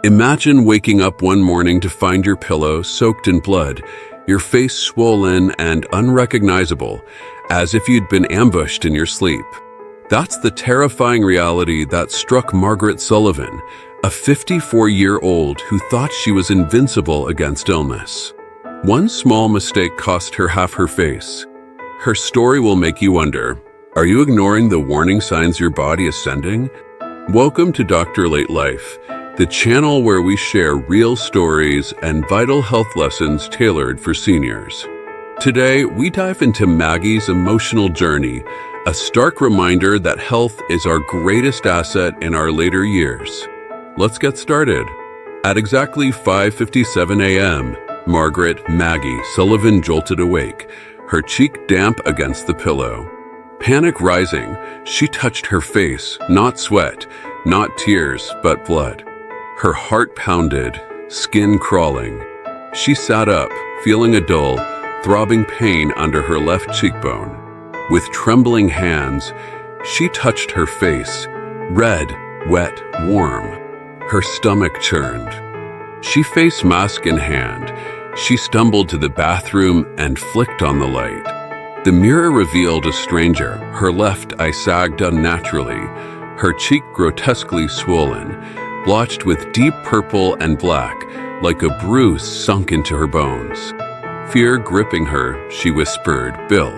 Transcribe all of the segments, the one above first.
Imagine waking up one morning to find your pillow soaked in blood, your face swollen and unrecognizable, as if you'd been ambushed in your sleep. That's the terrifying reality that struck Margaret Sullivan, a 54-year-old who thought she was invincible against illness. One small mistake cost her half her face. Her story will make you wonder, are you ignoring the warning signs your body is sending? Welcome to Dr. Late Life, the channel where we share real stories and vital health lessons tailored for seniors. Today, we dive into Maggie's emotional journey, a stark reminder that health is our greatest asset in our later years. Let's get started. At exactly 5:57 a.m., Margaret Maggie Sullivan jolted awake, her cheek damp against the pillow. Panic rising, she touched her face, not sweat, not tears, but blood. Her heart pounded, skin crawling. She sat up, feeling a dull, throbbing pain under her left cheekbone. With trembling hands, she touched her face, red, wet, warm. Her stomach churned. She face mask in hand. She stumbled to the bathroom and flicked on the light. The mirror revealed a stranger. Her left eye sagged unnaturally, her cheek grotesquely swollen, blotched with deep purple and black, like a bruise sunk into her bones. Fear gripping her, she whispered, "Bill."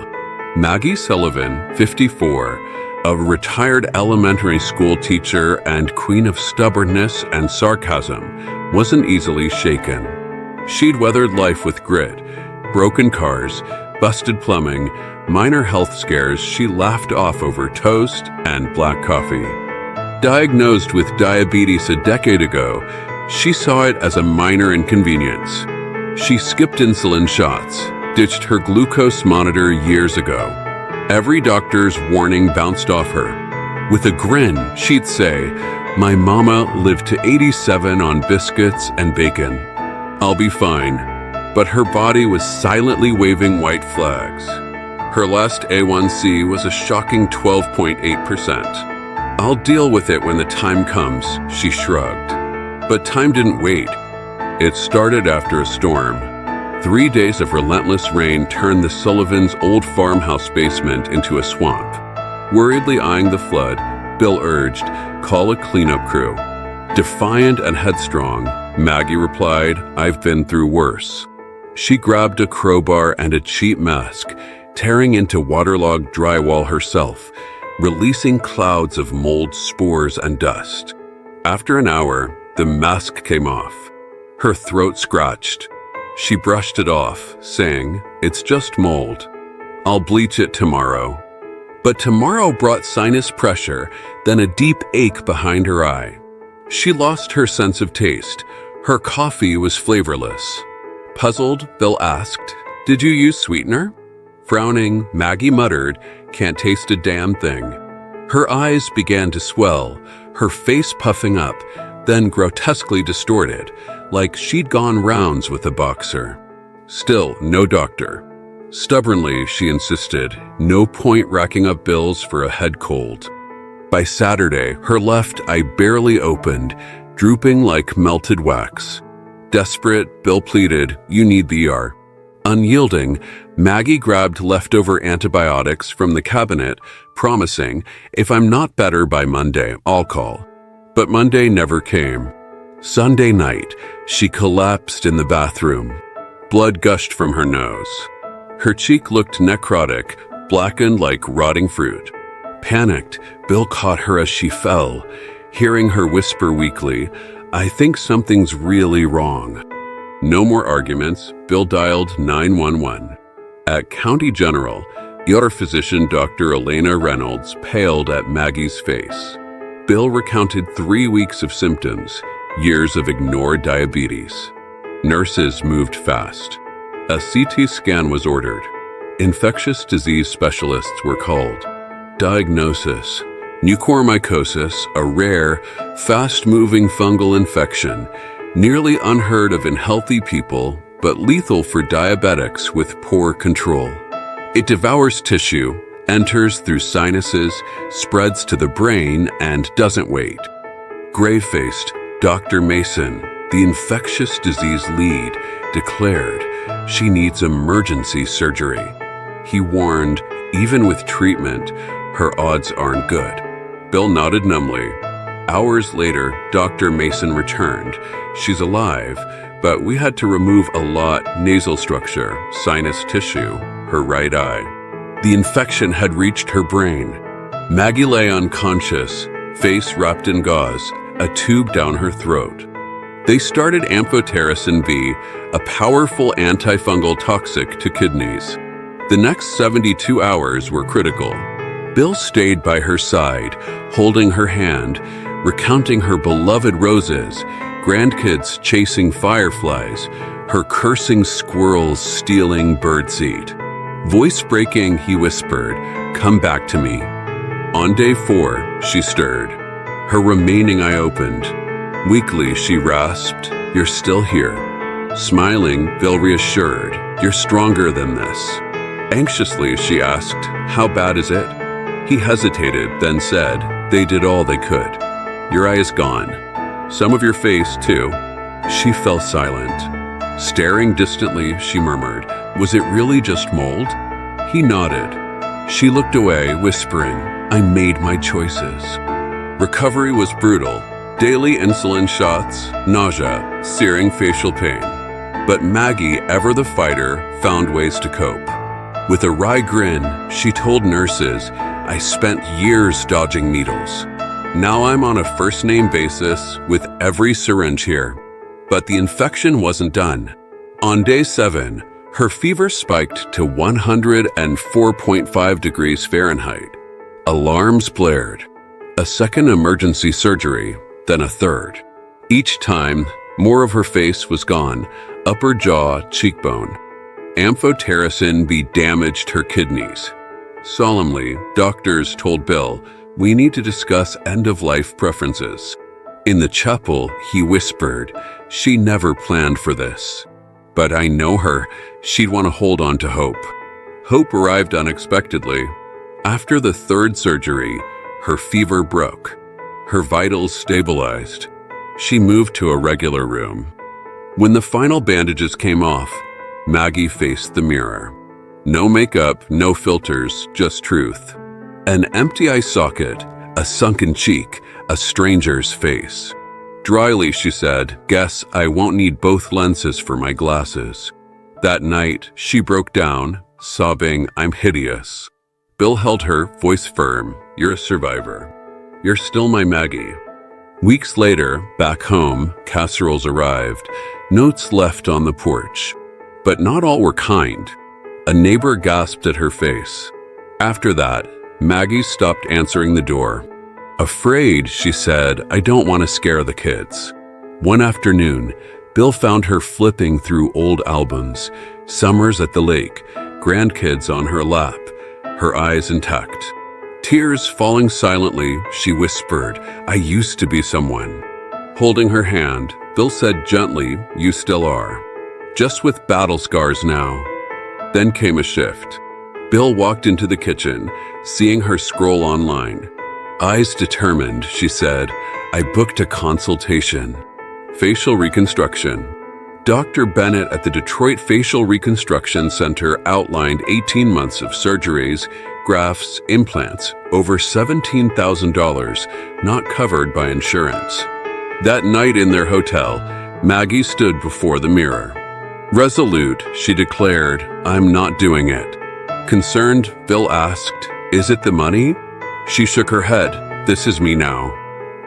Maggie Sullivan, 54, a retired elementary school teacher and queen of stubbornness and sarcasm, wasn't easily shaken. She'd weathered life with grit, broken cars, busted plumbing, minor health scares she laughed off over toast and black coffee. Diagnosed with diabetes a decade ago, she saw it as a minor inconvenience. She skipped insulin shots, ditched her glucose monitor years ago. Every doctor's warning bounced off her. With a grin, she'd say, "My mama lived to 87 on biscuits and bacon. I'll be fine." But her body was silently waving white flags. Her last A1C was a shocking 12.8%. "I'll deal with it when the time comes," she shrugged. But time didn't wait. It started after a storm. 3 days of relentless rain turned the Sullivans' old farmhouse basement into a swamp. Worriedly eyeing the flood, Bill urged, "Call a cleanup crew." Defiant and headstrong, Maggie replied, "I've been through worse." She grabbed a crowbar and a cheap mask, tearing into waterlogged drywall herself, releasing clouds of mold, spores, and dust. After an hour, the mask came off. Her throat scratched. She brushed it off, saying, "It's just mold. I'll bleach it tomorrow." But tomorrow brought sinus pressure, then a deep ache behind her eye. She lost her sense of taste. Her coffee was flavorless. Puzzled, Bill asked, "Did you use sweetener?" Frowning, Maggie muttered, "Can't taste a damn thing." Her eyes began to swell, her face puffing up, then grotesquely distorted, like she'd gone rounds with a boxer. Still, no doctor. Stubbornly, she insisted, no point racking up bills for a head cold. By Saturday, her left eye barely opened, drooping like melted wax. Desperate, Bill pleaded, "You need the ER." Unyielding, Maggie grabbed leftover antibiotics from the cabinet, promising, "If I'm not better by Monday, I'll call." But Monday never came. Sunday night, she collapsed in the bathroom. Blood gushed from her nose. Her cheek looked necrotic, blackened like rotting fruit. Panicked, Bill caught her as she fell, hearing her whisper weakly, "I think something's really wrong." No more arguments, Bill dialed 911. At County General, ER physician Dr. Elena Reynolds paled at Maggie's face. Bill recounted 3 weeks of symptoms, years of ignored diabetes. Nurses moved fast. A CT scan was ordered. Infectious disease specialists were called. Diagnosis: mucormycosis, a rare, fast-moving fungal infection, nearly unheard of in healthy people, but lethal for diabetics with poor control. It devours tissue, enters through sinuses, spreads to the brain, and doesn't wait. Gray-faced, Dr. Mason, the infectious disease lead, declared she needs emergency surgery. He warned, even with treatment, her odds aren't good. Bill nodded numbly. Hours later, Dr. Mason returned. She's alive, but we had to remove a lot: nasal structure, sinus tissue, her right eye. The infection had reached her brain. Maggie lay unconscious, face wrapped in gauze, a tube down her throat. They started amphotericin B, a powerful antifungal toxic to kidneys. The next 72 hours were critical. Bill stayed by her side, holding her hand, recounting her beloved roses, grandkids chasing fireflies, her cursing squirrels stealing birdseed. Voice breaking, he whispered, "Come back to me." On day 4, she stirred. Her remaining eye opened. Weakly, she rasped, "You're still here." Smiling, Bill reassured, "You're stronger than this." Anxiously, she asked, "How bad is it?" He hesitated, then said, "They did all they could. Your eye is gone. Some of your face, too." She fell silent. Staring distantly, she murmured, "Was it really just mold?" He nodded. She looked away, whispering, "I made my choices." Recovery was brutal. Daily insulin shots, nausea, searing facial pain. But Maggie, ever the fighter, found ways to cope. With a wry grin, she told nurses, "I spent years dodging needles. Now I'm on a first-name basis with every syringe here." But the infection wasn't done. On day 7, her fever spiked to 104.5 degrees Fahrenheit. Alarms blared. A second emergency surgery, then a third. Each time, more of her face was gone, upper jaw, cheekbone. Amphotericin B damaged her kidneys. Solemnly, doctors told Bill, "We need to discuss end-of-life preferences." In the chapel, he whispered, "She never planned for this. But I know her. She'd want to hold on to hope." Hope arrived unexpectedly. After the third surgery, her fever broke. Her vitals stabilized. She moved to a regular room. When the final bandages came off, Maggie faced the mirror. No makeup, no filters, just truth. An empty eye socket, a sunken cheek, a stranger's face. Dryly, she said, "Guess I won't need both lenses for my glasses." That night, she broke down, sobbing, "I'm hideous." Bill held her, voice firm, "You're a survivor. You're still my Maggie." Weeks later, back home, casseroles arrived, notes left on the porch. But not all were kind. A neighbor gasped at her face. After that, Maggie stopped answering the door. Afraid, she said, "I don't want to scare the kids." One afternoon, Bill found her flipping through old albums, summers at the lake, grandkids on her lap, her eyes intact. Tears falling silently, she whispered, "I used to be someone." Holding her hand, Bill said gently, "You still are. Just with battle scars now." Then came a shift. Bill walked into the kitchen, seeing her scroll online. Eyes determined, she said, "I booked a consultation." Facial reconstruction. Dr. Bennett at the Detroit Facial Reconstruction Center outlined 18 months of surgeries, grafts, implants, over $17,000, not covered by insurance. That night in their hotel, Maggie stood before the mirror. Resolute, she declared, "I'm not doing it." Concerned, Bill asked, "Is it the money?" She shook her head. "This is me now.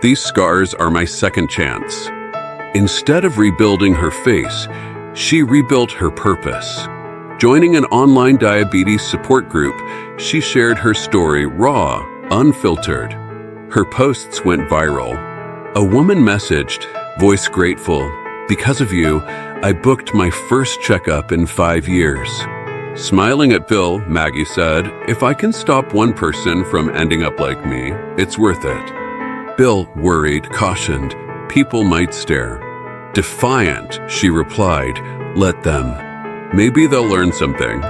These scars are my second chance." Instead of rebuilding her face, she rebuilt her purpose. Joining an online diabetes support group, she shared her story raw, unfiltered. Her posts went viral. A woman messaged, voice grateful, "Because of you, I booked my first checkup in 5 years." Smiling at Bill, Maggie said, "If I can stop one person from ending up like me, it's worth it." Bill, worried, cautioned, people might stare. Defiant, she replied, "Let them. Maybe they'll learn something."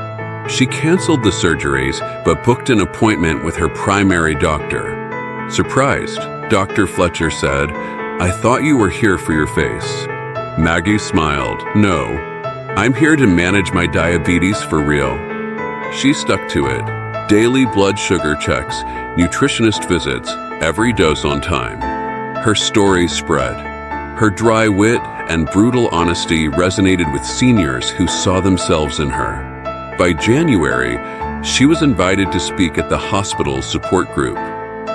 She canceled the surgeries, but booked an appointment with her primary doctor. Surprised, Dr. Fletcher said, I thought you were here for your face. Maggie smiled. No, I'm here to manage my diabetes for real. She stuck to it. Daily blood sugar checks, nutritionist visits, every dose on time. Her story spread. Her dry wit and brutal honesty resonated with seniors who saw themselves in her. By January, she was invited to speak at the hospital's support group.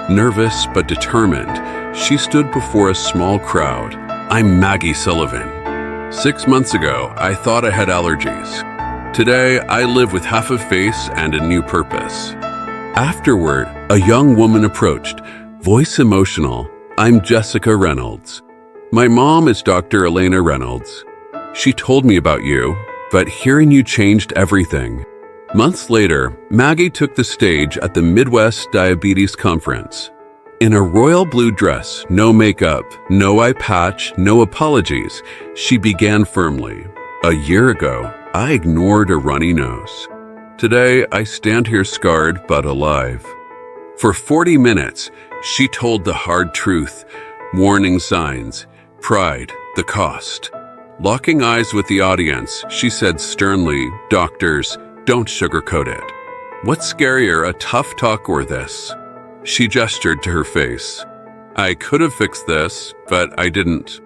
Nervous but determined, she stood before a small crowd. I'm Maggie Sullivan. 6 months ago, I thought I had allergies. Today, I live with half a face and a new purpose. Afterward, a young woman approached, voice emotional. I'm Jessica Reynolds. My mom is Dr. Elena Reynolds. She told me about you, but hearing you changed everything. Months later, Maggie took the stage at the Midwest Diabetes Conference. In a royal blue dress, no makeup, no eye patch, no apologies, she began firmly. A year ago, I ignored a runny nose. Today, I stand here scarred but alive. For 40 minutes, she told the hard truth, warning signs, pride, the cost. Locking eyes with the audience, she said sternly, doctors, don't sugarcoat it. What's scarier, a tough talk or this? She gestured to her face. I could have fixed this, but I didn't.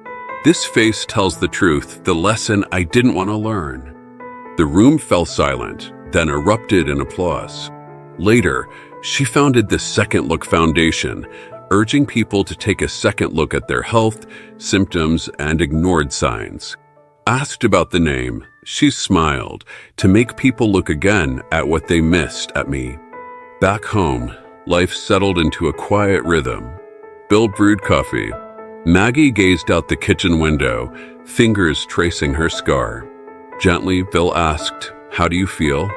This face tells the truth, the lesson I didn't want to learn. The room fell silent, then erupted in applause. Later, she founded the Second Look Foundation, urging people to take a second look at their health, symptoms, and ignored signs. Asked about the name, she smiled to make people look again at what they missed at me. Back home, life settled into a quiet rhythm. Bill brewed coffee. Maggie gazed out the kitchen window, fingers tracing her scar. Gently, Bill asked, how do you feel?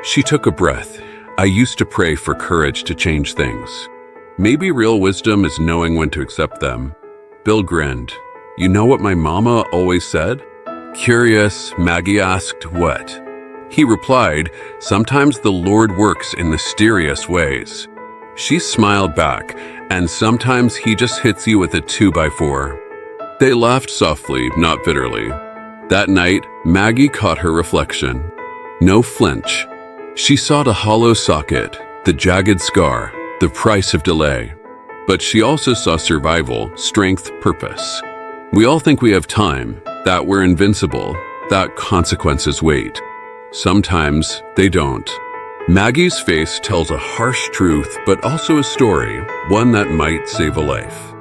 She took a breath. I used to pray for courage to change things. Maybe real wisdom is knowing when to accept them. Bill grinned. You know what my mama always said? Curious, Maggie asked, what? He replied, sometimes the Lord works in mysterious ways. She smiled back, and sometimes he just hits you with a 2x4. They laughed softly, not bitterly. That night, Maggie caught her reflection. No flinch. She saw the hollow socket, the jagged scar, the price of delay. But she also saw survival, strength, purpose. We all think we have time, that we're invincible, that consequences wait. Sometimes they don't. Maggie's face tells a harsh truth, but also a story, one that might save a life.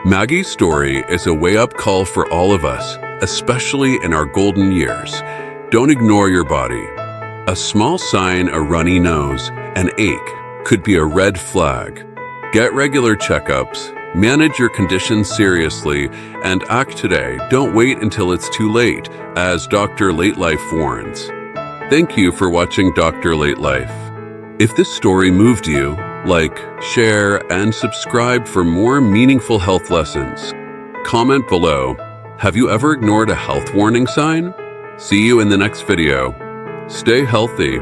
Maggie's story is a wake-up call for all of us, especially in our golden years. Don't ignore your body. A small sign, a runny nose, an ache, could be a red flag. Get regular checkups, manage your condition seriously, and act today. Don't wait until it's too late, as Dr. Late Life warns. Thank you for watching Dr. Late Life. If this story moved you, like, share, and subscribe for more meaningful health lessons. Comment below, have you ever ignored a health warning sign? See you in the next video. Stay healthy